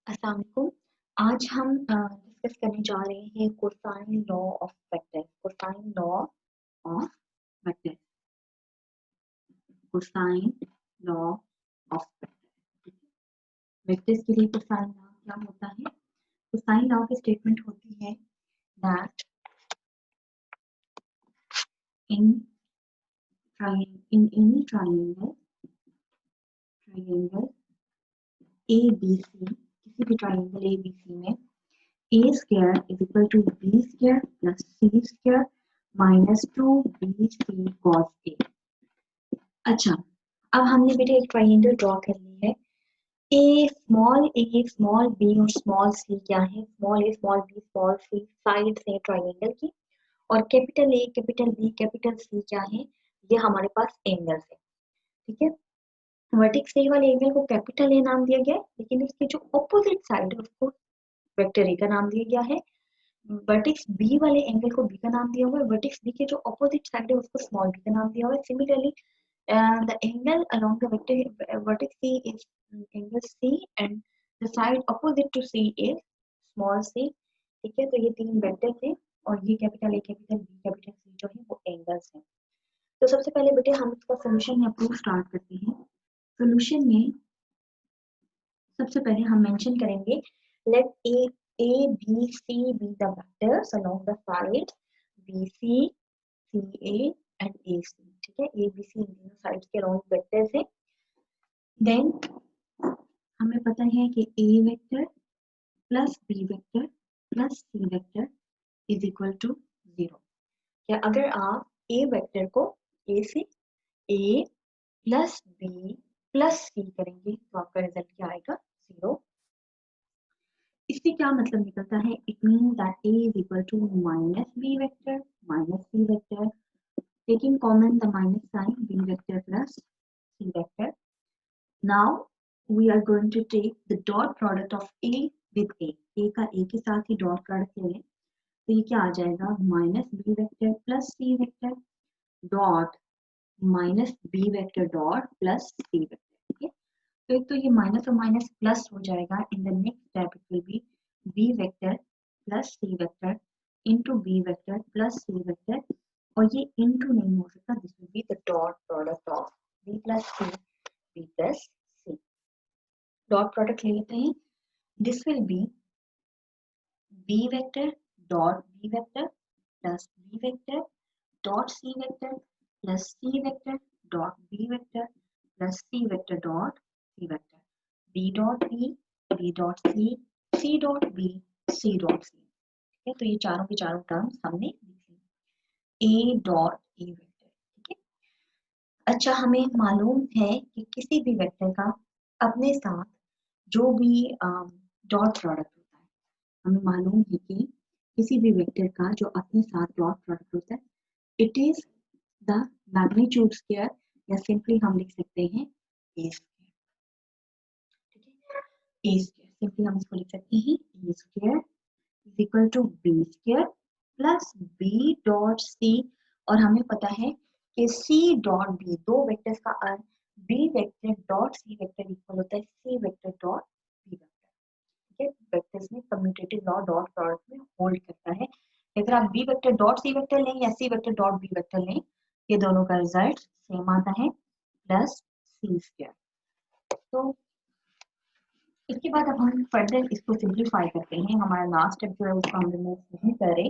अस्सलाम वालेकुम। आज हम डिस्कस करने जा रहे हैं cosine law of vector. Cosine law of vector. Cosine law of vectors के लिए कोसाइन लॉ क्या होता है? कोसाइन लॉ की स्टेटमेंट होती है that in any triangle A B C, किसी भी ट्रायंगल ए बी सी में a square is equal to b square plus c square minus 2bc cos a। अच्छा, अब हमने बेटे एक ट्रायंगल ड्रॉ कर ली है। ए स्मॉल बी और स्मॉल सी क्या है? Small A small B small C side से ट्रायंगल की, और capital A capital B capital C क्या है? ये हमारे पास एंगल्स है। ठीक है, वर्टेक्स ए वाले एंगल को कैपिटल ए नाम दिया गया है, लेकिन इसकी जो ऑपोजिट साइड है उसको वेक्टर ए का नाम दिया गया है। वर्टेक्स बी वाले एंगल को बी का नाम दिया हुआ है, वर्टेक्स बी के जो ऑपोजिट साइड है उसको स्मॉल बी का नाम दिया हुआ है। Similarly the angle along the vector vertex C is angle C and the side opposite to C is small C. ठीक है, तो ये तीन वेक्टर्स हैं और ये capital A capital B capital C जो है वो एंगल्स हैं। तो सबसे पहले बेटे हम इसका सोल्यूशन या प्रूफ स्टार्ट करते हैं। सोल्यूशन में सबसे पहले हम मेंशन करेंगे let A B C be the vectors along the side B C A and A C. ठीक है, ए बी सी इन दोनों साइड्स के अलोंग वेक्टर्स है। देन हमें पता है कि A vector plus B vector plus C vector is equal to 0। क्या अगर आप ए वेक्टर को ए से A plus B plus C करेंगे तो आपका रिजल्ट क्या आएगा? 0। इससे क्या मतलब निकलता है? It means that A is equal to minus B vector minus C vector, taking common the minus sign b vector plus c vector. Now we are going to take the dot product of a with a का a के साथ ही dot product ले लें तो ये क्या आ जाएगा? Minus B vector plus C vector dot minus B vector dot plus C vector. ठीक है, तो एक तो ये माइनस और माइनस प्लस हो जाएगा। In the next step it will be B vector plus C vector into B vector plus C vector, और ये इंटू नहीं हो सकता। This will be the dot product of B plus C B plus C. Dot product ले लेते हैं। This will be B vector dot B vector plus B vector dot C vector plus C vector dot B vector plus C vector dot C vector, B dot B dot C dot B C dot C. ठीक है, तो ये चारों के चारों terms हमने लिख ली। ए dot A vector. ठीक है, अच्छा हमें मालूम है कि किसी भी वेक्टर का अपने साथ जो भी डॉट प्रोडक्ट होता है, हमें मालूम है कि किसी भी वेक्टर का जो अपने साथ डॉट प्रोडक्ट होता है it is the magnitude square, या सिंपली हम लिख सकते हैं ए स्क्वायर। ठीक है, ए स्क्वायर सिंपली हम इसको लिख सकते हैं A square is equal to B square plus B dot C, और हमें पता है कि सी डॉट बी दो वेक्टर्स का अर्थ B vector dot C vector equal होता है C vector dot B vector. ठीक है, वेक्टर्स में कम्यूटेटिव लॉ डॉट प्रोडक्ट में होल्ड करता है। अगर आप B vector dot C vector लें या C vector dot B vector लें, ये दोनों का रिजल्ट सेम आता है प्लस सी स्क्वायर। तो इसके बाद अब हम फर्दर इसको सिंप्लीफाई करते हैं। हमारा लास्ट स्टेप जो है उसको हम रिमूव नहीं करें।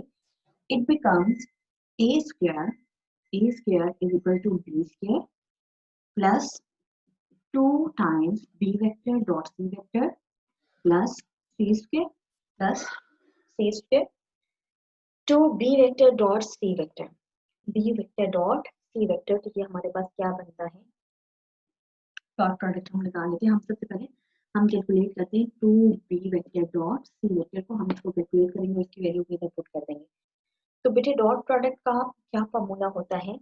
It becomes a square is equal to b square plus 2 times b vector dot c vector plus c square plus c square to b vector dot c vector, b vector dot c vector। तो ये हमारे पास क्या बनता है? Dot product हम निकाल लेते हैं। हम सबसे पहले हम कैलकुलेट करते हैं 2b vector dot c vector को, हम इसको कैलकुलेट करेंगे, उसकी वैल्यू इधर पुट कर देंगे। तो बेटे डॉट प्रोडक्ट का क्या फॉर्मूला होता है?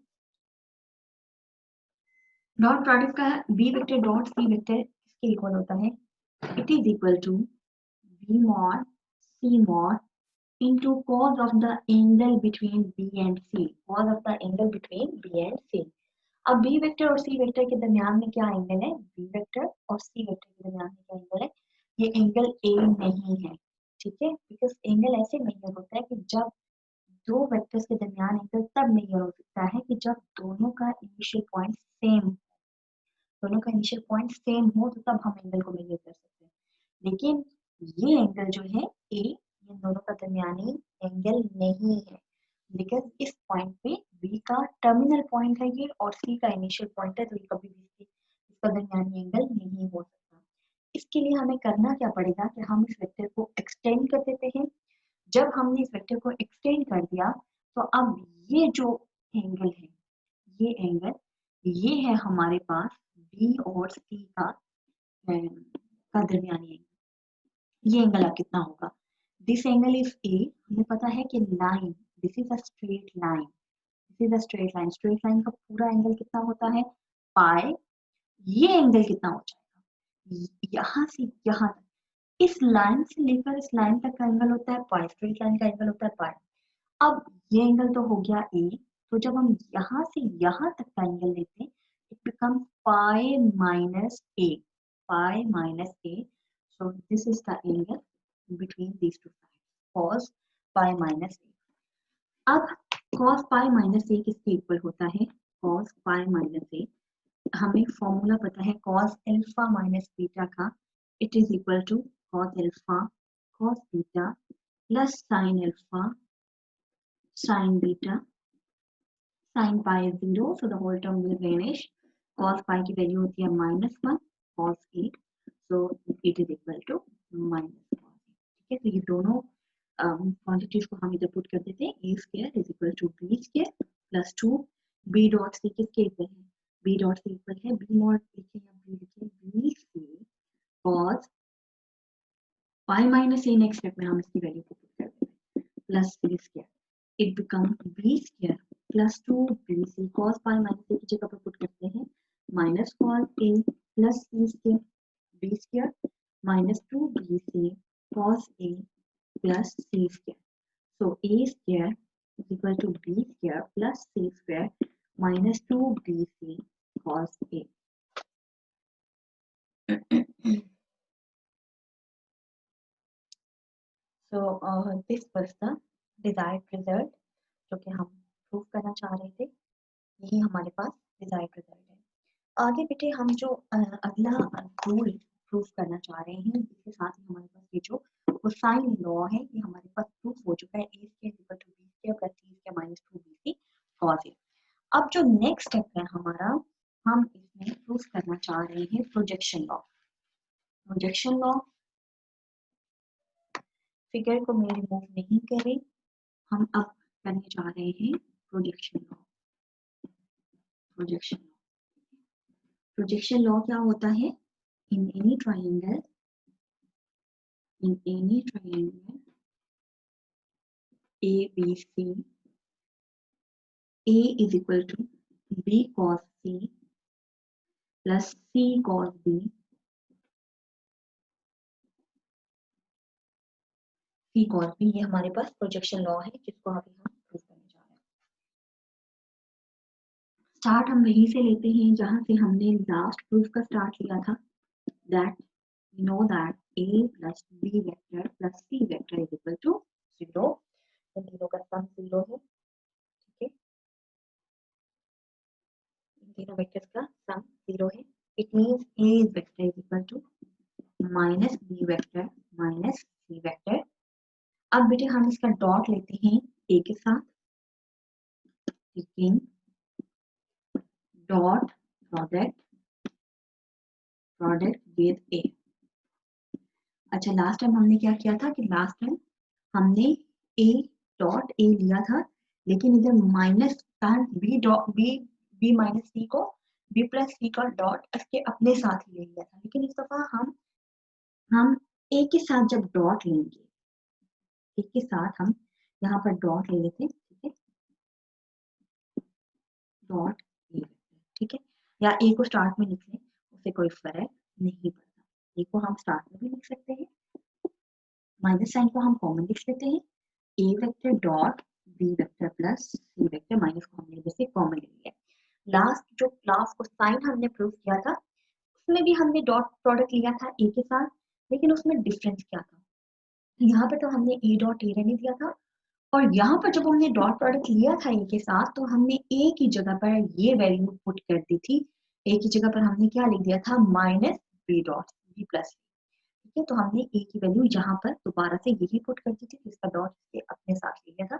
डॉट प्रोडक्ट का B vector dot C vector किसके इक्वल होता है? It is equal to B mod C mod into cos of the angle between B and C, cos of the angle between B and C. अब B vector और C vector के दरमियान में क्या angle है? B vector और C vector के दरमियान में क्या एंगल है? ये एंगल ए नहीं है, ठीक है, बिकॉज एंगल ऐसे मेजर होता है कि जब दो वेक्टर्स के दरमियान एंगल तब मेजर हो सकता है कि जब दोनों का इनिशियल पॉइंट सेम, दोनों का इनिशियल पॉइंट सेम हो तो तब हम एंगल को मेजर कर सकते हैं। लेकिन ये एंगल जो है ए, ये दोनों का दरमियानी एंगल नहीं है, बिकॉज इस पॉइंट पे बी का टर्मिनल पॉइंट है ये और सी का इनिशियल पॉइंट है, तो ये कभी भी इसका दरमियानी एंगल नहीं हो सकता। इसके लिए हमें करना क्या पड़ेगा कि हम इस वेक्टर को एक्सटेंड कर देते हैं। जब हमने इस वेक्टर को एक्सटेंड कर दिया तो अब ये जो एंगल है, ये एंगल, ये है हमारे पास बी और सी का दरमियानी एंगल। ये एंगल अब कितना होगा? दिस एंगल इज ए, हमें पता है कि line, this is a straight line, this is a straight line, straight line का पूरा एंगल कितना होता है? पाई। ये एंगल कितना हो जाएगा? यहाँ से यहाँ तक, इस लाइन से लेकर इस लाइन तक का एंगल होता है पाई, स्ट्रेट लाइन का एंगल होता है पाई। अब ये एंगल तो हो गया ए, तो जब हम यहाँ से यहाँ तक का एंगल लेते हैं it becomes pi minus A, pi minus A, so this is the angle between these two sides, cos pi minus a। अब cos pi minus a किसके इक्वल होता है? cos pi minus a, हमें formula पता है cos alpha minus beta का, it is equal to cos alpha cos beta plus sin alpha sin beta sin pi is 0, so the whole term will vanish। cos pi की value होती है -1 cos 8, so it is equal to -1। ठीक है, तो ये दोनों quantities को हम इधर पुट कर देते हैं। A square is equal to B square plus 2 B dot C किसके इक्वल है? बी डॉट सी इक्वल है बी मॉड लिखे या बी लिखे B C cos pi minus A, next step में हम इसकी वैल्यू को पुट कर देते हैं plus C square, it become B square plus 2bc cos pi minus A की जगह पर पुट करते हैं minus cos a plus c square b square minus 2bc cos a plus c square, so a square is equal to b square plus c square minus 2bc cos a। So this was the desired result जो कि हम prove करना चाह रहे थे, यही हमारे पास desired result है। आगे बेटे हम जो अगला रूल प्रूफ करना चाह रहे हैं, इसके साथ ही हमारे पास ये जो कोसाइन लॉ है ये हमारे पास प्रूफ हो चुका है, a square equal to b square plus c square minus 2bc cos a। अब जो नेक्स्ट स्टेप है हमारा, हम इसमें प्रूफ करना चाह रहे हैं projection law. Projection law, figure को मैं रिमूव नहीं करें, हम अब करने जा रहे हैं projection law. Projection law, projection law क्या होता है? इन any triangle, in any triangle ABC, A is equal to B cos C plus C cos B, C cos B, ये हमारे पास प्रोजेक्शन लॉ है जिसको अभी हम प्रूव करने जा रहे हैं। स्टार्ट हम वहीं से लेते हैं जहां से हमने लास्ट प्रूफ का स्टार्ट लिया था, that we know that A plus B vector plus C vector is equal to 0, इन तीनों का सम 0 है, ठीक है, इन तीनों वेक्टर्स का सम 0 है, it means A vector is equal to minus B vector minus C vector. अब बेटे हम इसका डॉट लेते हैं ए के साथ, टेकिंग डॉट प्रोडक्ट विद ए। अच्छा, लास्ट टाइम हमने क्या किया था कि लास्ट टाइम हमने ए डॉट ए लिया था, लेकिन इधर minus B dot B minus C को बी प्लस सी का डॉट इसके अपने साथ ही ले लिया था, लेकिन इस दफा हम ए के साथ जब डॉट लेंगे, एक के साथ हम यहाँ पर डॉट ले लेते हैं, ठीक है, डॉट ए, ठीक है, या ए को स्टार्ट में लिख लें, उससे कोई फर्क नहीं पड़ता, ए को हम स्टार्ट में भी लिख सकते हैं, माइनस साइन को हम कॉमन लिख लेते हैं, A vector dot B vector plus C vector minus को हमने जैसे कॉमन ले लिया। लास्ट जो क्लास को साइन हमने प्रूव किया था उसमें भी हमने डॉट प्रोडक्ट लिया था ए के साथ, लेकिन उसमें डिफरेंस क्या था, यहाँ पे तो हमने ए डॉट ए रहने दिया था, और यहाँ पर जब हमने डॉट प्रोडक्ट लिया था ए के साथ तो हमने ए की जगह पर ये वैल्यू पुट कर दी थी, ए की जगह पर हमने क्या लिख दिया था, minus B dot B plus. ठीक है, तो हमने ए की वैल्यू यहाँ पर दोबारा से यही पुट कर दी थी, इसका डॉट से अपने साथ ले लिया था।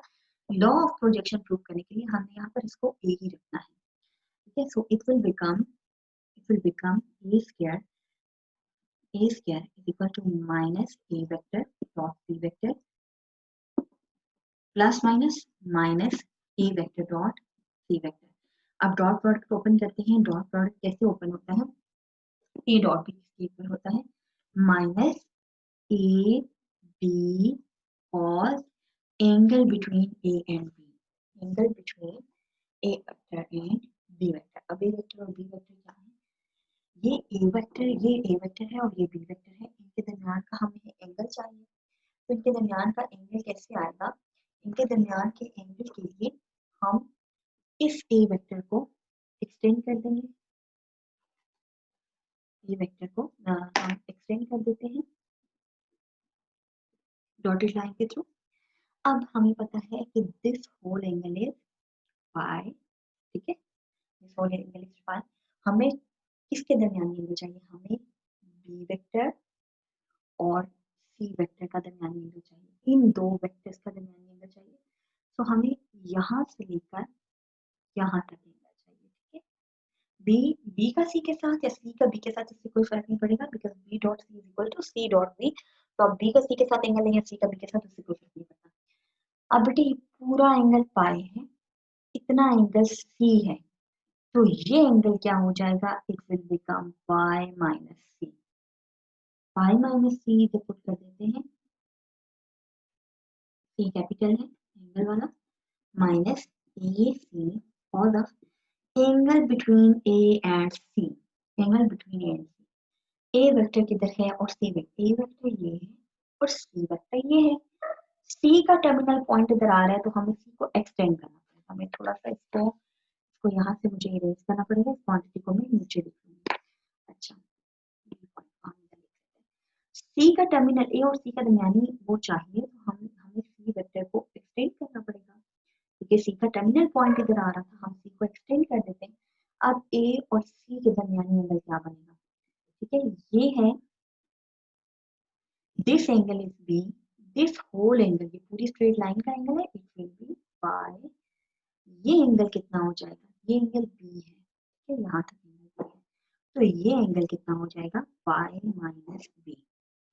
लॉ ऑफ प्रोजेक्शन प्रूव करने के लिए हमने यहाँ पर इसको ए ही रखना है। ठीक है, so it will become A square is equal to minus A vector dot B vector plus minus A vector dot C vector. अब डॉट प्रोडक्ट ओपन करते हैं, डॉट प्रोडक्ट कैसे ओपन होता है, ए डॉट बी किसके equal होता है, minus A B cos angle between A and B, angle between A vector and B vector. अब ए वेक्टर और बी वेक्टर क्या है, ये ए वेक्टर है और ये बी वेक्टर है, इनके दरमियान का हमें एंगल चाहिए। तो इनके दरमियान का एंगल कैसे आएगा, इनके दरमियान के एंगल के लिए हम इस ए वेक्टर को एक्सटेंड कर देंगे, ये वेक्टर को हम एक्सटेंड कर देते हैं डॉटेड लाइन के थ्रू। अब हमें पता है कि this whole angle is pi, ठीक है, this whole angle is pi. हमें किसके दरमियान एंगल चाहिए, हमें बी वेक्टर और सी वेक्टर का दरमियान एंगल चाहिए, इन दो वेक्टर्स का दरमियान एंगल चाहिए। तो हमें यहाँ से लेकर यहाँ तक एंगल चाहिए। ठीक है, बी का सी के साथ या सी का बी के साथ इससे कोई फर्क नहीं पड़ेगा, because B dot C is equal to C dot B. तो अब बी का सी के साथ एंगल है या सी का बी के साथ, उससे कोई फर्क नहीं पड़ता। अब बेटे पूरा एंगल पाई है, इतना एंगल सी है, तो ये एंगल क्या हो जाएगा, it will become pi minus C. Pi minus C जब पुट कर देते हैं, सी कैपिटल है एंगल वाला, माइनस ए सी और angle between A and C, angle between A and C. A vector किधर है और सी वेक्टर, ए वेक्टर ये है और सी वेक्टर ये है। सी का टर्मिनल पॉइंट इधर आ रहा है, तो हमें सी को एक्सटेंड करना पड़ेगा, हमें थोड़ा सा इसको यहाँ से मुझे इरेज करना पड़ेगा, इस क्वांटिटी को मैं नीचे लिखूंगी। अच्छा, सी का टर्मिनल ए और सी का दरमियानी वो चाहिए, तो हमें सी वेक्टर को एक्सटेंड करना पड़ेगा, क्योंकि सी का टर्मिनल पॉइंट इधर आ रहा था, हम सी को एक्सटेंड कर देते हैं। अब ए और सी के दरमियानी एंगल क्या बनेगा, ठीक है, ये है this angle is B, this whole angle, ये पूरी स्ट्रेट लाइन का एंगल है, इट विल बी बाय, ये एंगल कितना हो जाएगा, ये एंगल बी है, ठीक है, यहाँ तक एंगल बी है, तो ये एंगल कितना हो जाएगा, pi minus B,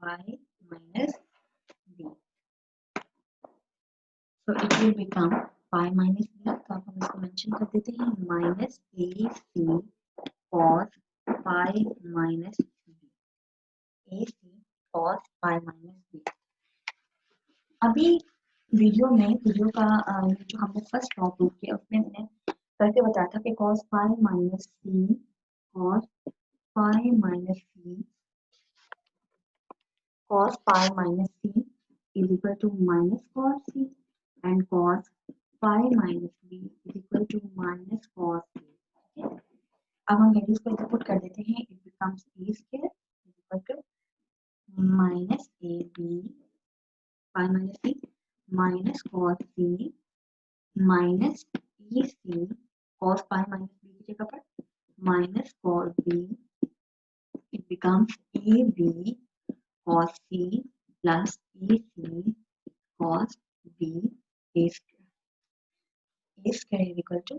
pi minus B. So it will become pi minus b, तो आप हम इसको मेंशन कर देते हैं, minus A C cos pi minus b, A C cos pi minus b। अभी वीडियो का जो हमने फर्स्ट लॉ प्रूव किया उसमें मैंने करके बताया था कि cos pi minus c cos pi minus c cos pi minus c is equal to minus cos c and cos pi minus b is equal to minus cos b। अब हम values को इधर पुट कर देते हैं, it becomes A square is equal to minus A B pi minus C minus cos C minus A C cos pi minus B की जगह पर minus cos B, it becomes A B cos C plus A C cos B A square is equal to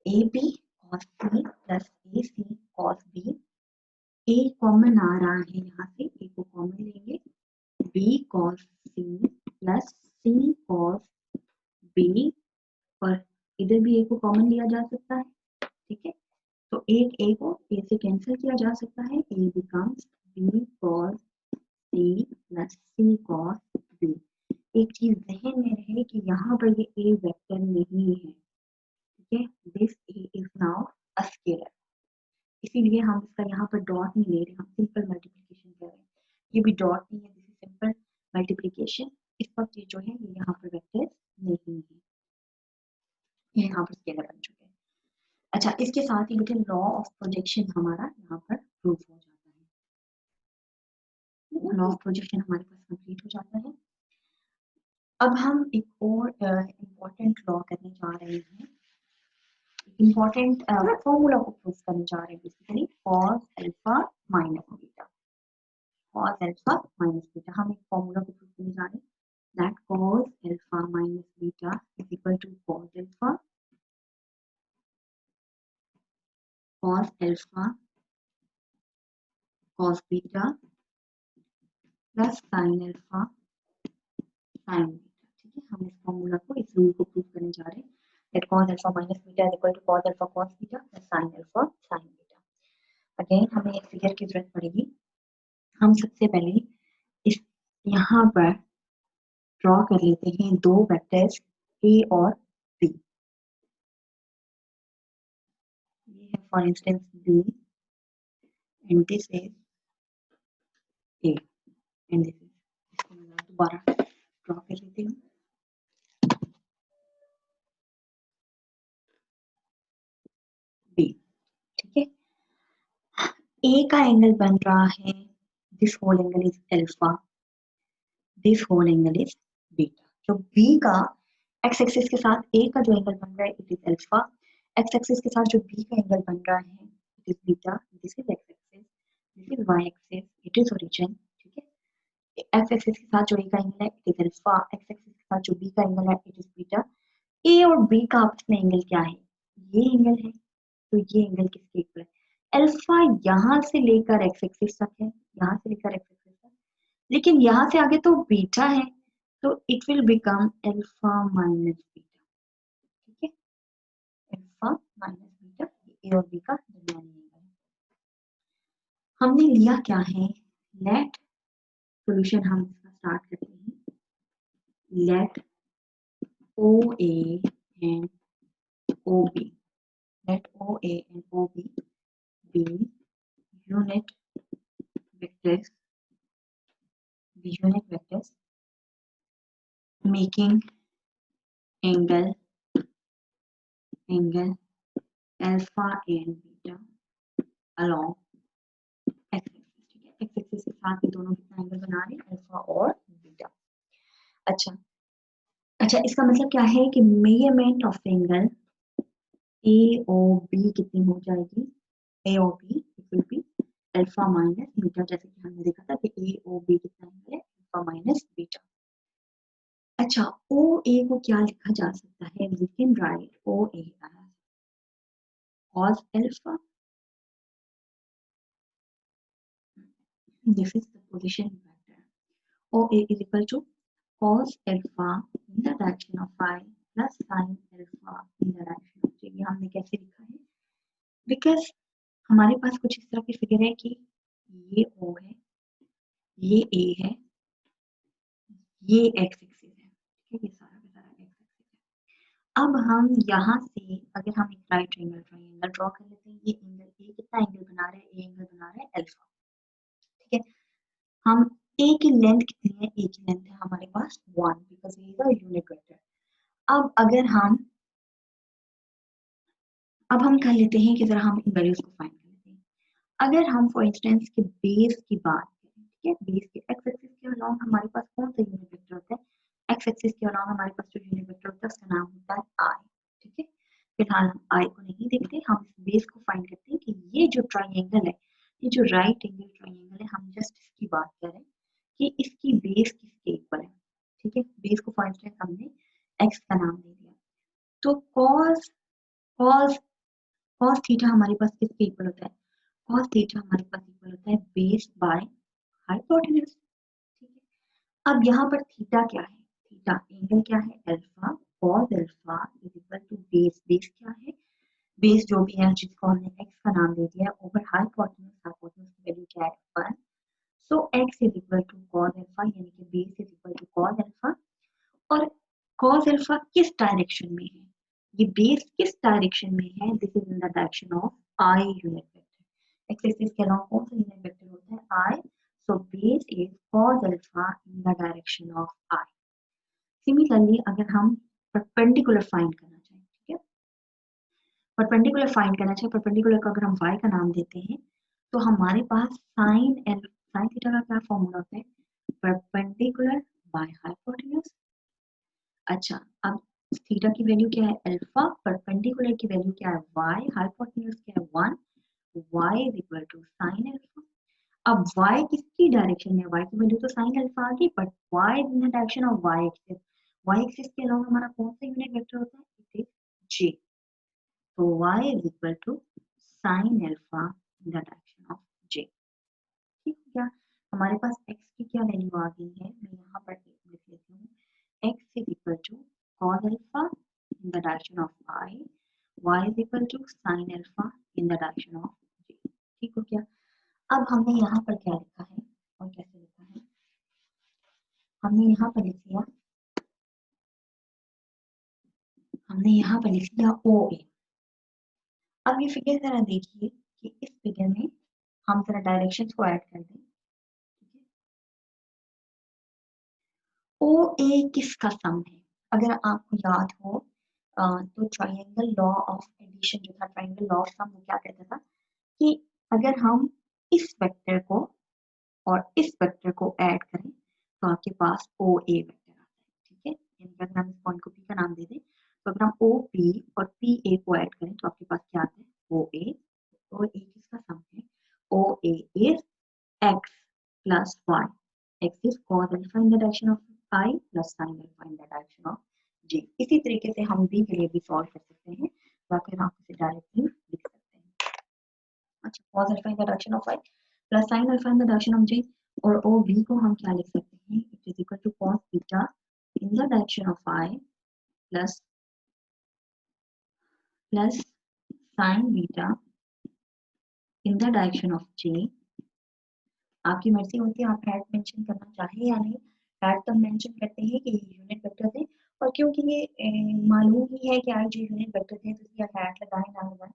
A B cos c plus A C cos b। A common आ रहा है यहाँ से, ए को common लेंगे, b cos c plus c cos b, और इधर भी ए को कॉमन लिया जा सकता है, ठीक है, तो एक ए को ए से कैंसिल किया जा सकता है, A becomes b cos c plus c cos b। एक चीज ध्यान में रहे कि यहाँ पर ये ए वेक्टर नहीं है, ठीक है, this A is now a scalar, इसीलिए हम इसका यहाँ पर डॉट नहीं ले रहे, हम सिंपल मल्टीप्लिकेशन कर रहे हैं, ये भी डॉट नहीं है, दिस इज सिंपल मल्टीप्लिकेशन। इस वक्त ये जो है ये यहाँ पर वेक्टर नहीं है, ये यहाँ पर स्केलर बन चुके हैं। अच्छा, इसके साथ ही बेटे लॉ ऑफ प्रोजेक्शन हमारा यहाँ पर प्रूफ हो जाता लॉ ऑफ प्रोजेक्शन हमारे पास कंप्लीट हो जाता है। अब हम एक और इम्पोर्टेंट लॉ करने जा रहे हैं, इम्पोर्टेंट फॉर्मूला को प्रूव करने जा रहे हैं, basically cos alpha minus beta. cos alpha minus beta हम एक फॉर्मूला को प्रूव करने जा रहे हैं, that cos alpha minus beta is equal to cos alpha cos beta plus sine alpha sign beta. ठीक है, हम इस फॉर्मूला को, इस रूल को प्रूव करने जा रहे हैं, that cos alpha minus beta is equal to cos alpha cos beta plus sine alpha sign beta. Again हमें एक फिगर की जरूरत पड़ेगी। हम सबसे पहले इस यहाँ पर ड्रॉ कर लेते हैं दो वेक्टर्स a और b। ये है for instance b and this is a and this is, इसको मैं दोबारा ड्रॉ कर लेती हूँ। b, ठीक है, a का एंगल बन रहा है, this whole angle is alpha, this whole angle is beta. जो b का x एक्सिस के साथ a का जो एंगल बन रहा है it is alpha, x axis के साथ जो b का एंगल बन रहा है it is beta, this is x axis, this is y axis, it is origin. ठीक है, x एक्सिस के साथ जो a का एंगल है it is alpha, x axis के साथ जो b का एंगल है इट इज बीटा। a और b का आपस में एंगल क्या है, ये एंगल है, तो ये एंगल किसके इक्वल है, अल्फा यहाँ से लेकर x एक्सिस तक है, यहाँ से लेकर x एक्सिस तक, लेकिन यहाँ से आगे तो बीटा है, तो it will become alpha minus beta. ठीक है, अल्फा माइनस बीटा, ए और बी का दरमियानी एंगल है। हमने लिया क्या है, लेट सॉल्यूशन हम इसका स्टार्ट करते हैं, let O A and O B, let O A and O B be unit vectors, be unit vectors making angle alpha and beta along x axis। ठीक है, x axis के साथ ये दोनों कितना एंगल बना रहे हैं, अल्फा और बीटा। अच्छा अच्छा, इसका मतलब क्या है कि measurement of angle A O B कितनी हो जाएगी, A O B it will be alpha minus beta, जैसे कि हमने देखा था कि ए ओ बी कितना एंगल है, अल्फा माइनस बीटा। अच्छा, ओ ए को क्या लिखा जा सकता है, we can write O A as cos alpha, this is the position vector, OA is equal to cos alpha in the direction of phi plus sin alpha in the direction of j। ये हमने कैसे लिखा है, because हमारे पास कुछ इस तरह की फिगर है कि ये O है, ये A है, ये x एक्सिस है, ठीक है, ये सारा का सारा x एक्सिस है। अब हम यहाँ से अगर हम एक राइट एंगल ट्रायंगल ड्रॉ कर लेते हैं, ये एंगल A कितना एंगल बना रहा है, A एंगल बना रहा है अल्फा। ठीक है, हम A की लेंथ कितनी है, A की लेंथ है हमारे पास 1 बिकॉज ये इज अ यूनिट वेक्टर। अब हम कर लेते हैं कि जरा हम इन वैल्यूज को फाइंड कर लेते हैं। अगर हम फॉर इंस्टेंस के बेस की बात करें, ठीक है, बेस के एक्स एक्सिस के अलोंग हमारे पास कौन सा यूनिट वेक्टर होता है, एक्स एक्सिस के अलोंग हमारे पास जो यूनिट वेक्टर होता है उसका नाम होता है आई। ठीक है, फिलहाल हम आई को नहीं देखते, हम इस बेस को फाइंड करते हैं कि ये जो ट्राइंगल है, ये जो राइट एंगल ट्राइंगल है, हम जस्ट इसकी बात करें कि इसकी बेस किसके इक्वल है। ठीक है, बेस को फॉर इंस्टेंस हमने एक्स का नाम दे दिया, तो कॉस कॉस कॉस थीटा हमारे पास किसके इक्वल होता है, कॉस थीटा हमारे पास इक्वल होता है बेस बाय हाइपोटेन्यूज। ठीक है, अब यहाँ पर थीटा क्या है, थीटा एंगल क्या है alpha, cos alpha is equal to base, base क्या है, बेस जो भी है जिसको हमने एक्स का नाम दे दिया ओवर हाइपोटेन्यूज, हाइपोटेन्यूज की वैल्यू क्या है 1, so X is equal to cos alpha, यानी कि base is equal to cos alpha. और कॉस अल्फा किस डायरेक्शन में है, ये बेस किस डायरेक्शन में है, this is in the direction of I unit vector. X axis के अलावा कौन सा यूनिट वेक्टर होता है, I, so base is cos alpha in the direction of I. Similarly अगर हम परपेंडिकुलर फाइंड करना चाहें, ठीक है, परपेंडिकुलर फाइंड करना चाहें, परपेंडिकुलर को अगर हम y का नाम देते हैं तो हमारे पास साइन साइन थीटा का क्या फॉर्मूला होता है, परपेंडिकुलर बाय हाइपोटेन्यूज। अच्छा, अब थीटा की वैल्यू क्या है अल्फा, परपेंडिकुलर की वैल्यू क्या है y, हाइपोटेन्यूज क्या है 1, y is equal to sine alpha. अब y किसकी डायरेक्शन में, y की वैल्यू तो साइन अल्फा आ गई, but y in the direction of y axis. y axis के अलावा हमारा कौन सा यूनिट वेक्टर होता है, इट इज j। तो y is equal to sine alpha in the direction of j। ठीक है क्या, हमारे पास x की क्या वैल्यू आ गई है, मैं यहाँ पर लिख लेती हूँ, x is equal to cos alpha in the direction of i, y is equal to sine alpha in the direction of j। ठीक हो गया। अब हमने यहाँ पर क्या लिखा है और कैसे लिखा है, हमने यहाँ पर लिख लिया, हमने यहाँ पर लिख लिया OA। अब ये फिगर जरा देखिए कि इस फिगर में हम जरा डायरेक्शंस को ऐड कर दें। OA किसका सम है, अगर आपको याद हो तो ट्रायंगल लॉ ऑफ एडिशन जो था, ट्रायंगल लॉ ऑफ सम, वो क्या कहता था कि अगर हम इस वेक्टर को और इस वेक्टर को ऐड करें तो आपके पास OA वेक्टर आता है। ठीक है, यानी कि अगर हम इस पॉइंट को P का नाम दे दें, तो अगर हम OP और PA को ऐड करें तो आपके पास क्या आता है OA। और A किसका सम है, OA is x plus y, x is cos alpha in the direction of I plus sin alpha in the direction of j। इसी तरीके से हम b के लिए भी सॉल्व कर सकते हैं, या फिर आप इसे डायरेक्टली लिख सकते हैं। अच्छा, cos alpha in the direction of I plus sin alpha in the direction of j, और OB को हम क्या लिख सकते हैं, it is equal to cos theta in the direction of I plus sin beta in the direction of j। आपकी मर्जी होती है आप हैट मेंशन करना चाहें या नहीं, हैट तो मेंशन करते हैं कि ये यूनिट वेक्टर थे, और क्योंकि ये मालूम ही है कि आई जी यूनिट वेक्टर थे, तो इसलिए हैट लगाए ना लगाए,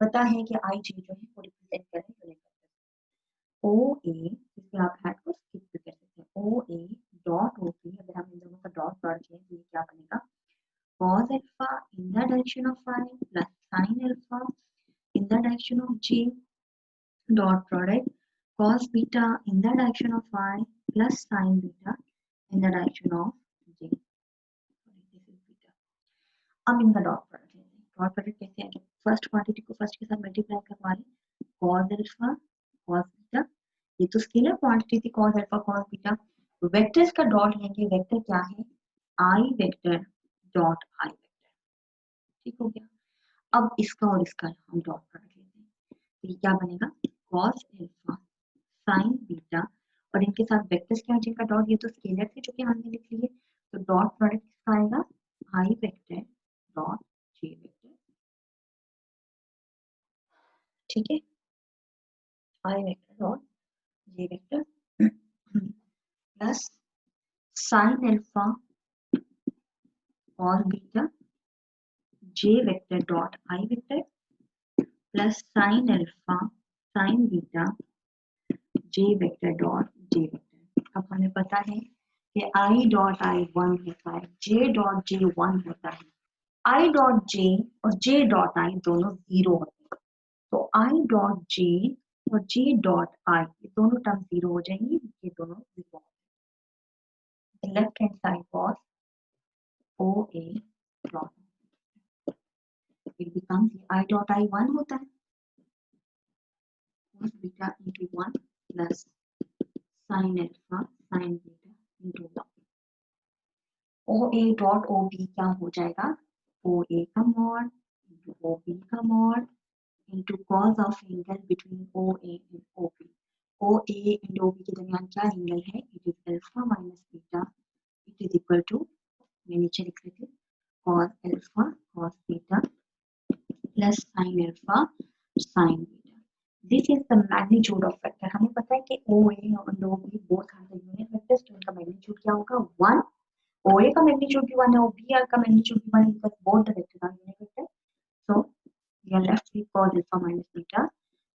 पता है कि आई जी जो है वो रिप्रेजेंट करें यूनिट वेक्टर। ओ ए, इसलिए आप हैट को स्किप भी कर सकते हैं, ओ ए डॉट ओ पी, अगर हम इन दोनों का डॉट प्रोडक्ट लें तो ये क्या बनेगा, cos alpha in the direction of I plus sin alpha in the direction of j dot product cos beta in the direction of I plus sin beta in the direction of j। This is beta। अब इनका dot product लेते हैं, dot product कैसे है, first quantity को first के साथ multiply करवा लें, cos alpha cos beta, ये तो स्केलर क्वांटिटी थी cos alpha cos beta, vectors का डॉट लेंगे, वेक्टर क्या है I vector dot I vector. ठीक हो गया। अब इसका और इसका हम डॉट प्रोडक्ट लेते हैं, तो ये क्या बनेगा cos alpha sin beta, और इनके साथ वेक्टर्स क्या है जिनका डॉट, ये तो स्केलर थे जो कि हमने लिख लिए, तो डॉट प्रोडक्ट किसका आएगा I vector dot j vector. ठीक है, I vector dot j vector plus sin alpha cos beta j vector dot I vector plus sin alpha sin beta j vector dot j vector. अब हमें पता है कि I dot I 1 होता है, j dot j 1 होता है, I dot j और j डॉट I दोनों 0 होते हैं, तो I डॉट j और j डॉट I ये दोनों टर्म 0 हो जाएंगी, ये दोनों 0 हो जाएंगे। Left hand side was OA dot, it becomes I dot I 1 होता है cos beta into 1 plus sin alpha sin beta into 1। OA dot OB क्या हो जाएगा, OA का मॉड into OB का mod into cos of angle between OA and OB। OA and OB के दरमियान क्या एंगल है, it is alpha minus beta, it is equal to, मैं नीचे लिख लेती हूँ, cos alpha cos beta plus sin alpha sin beta। This is the magnitude of vector। हमें पता है कि OA and OB both are the unit vectors, तो इनका मैग्नीट्यूड क्या होगा 1। OA का मैग्नीट्यूड भी 1 है, OB का मैग्नीट्यूड भी 1 है, because both the vectors are unit vector। So we are left with cos alpha minus beta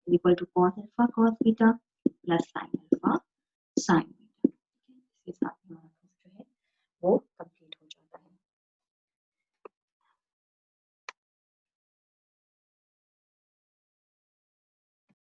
is equal to cos alpha cos beta plus sin alpha sin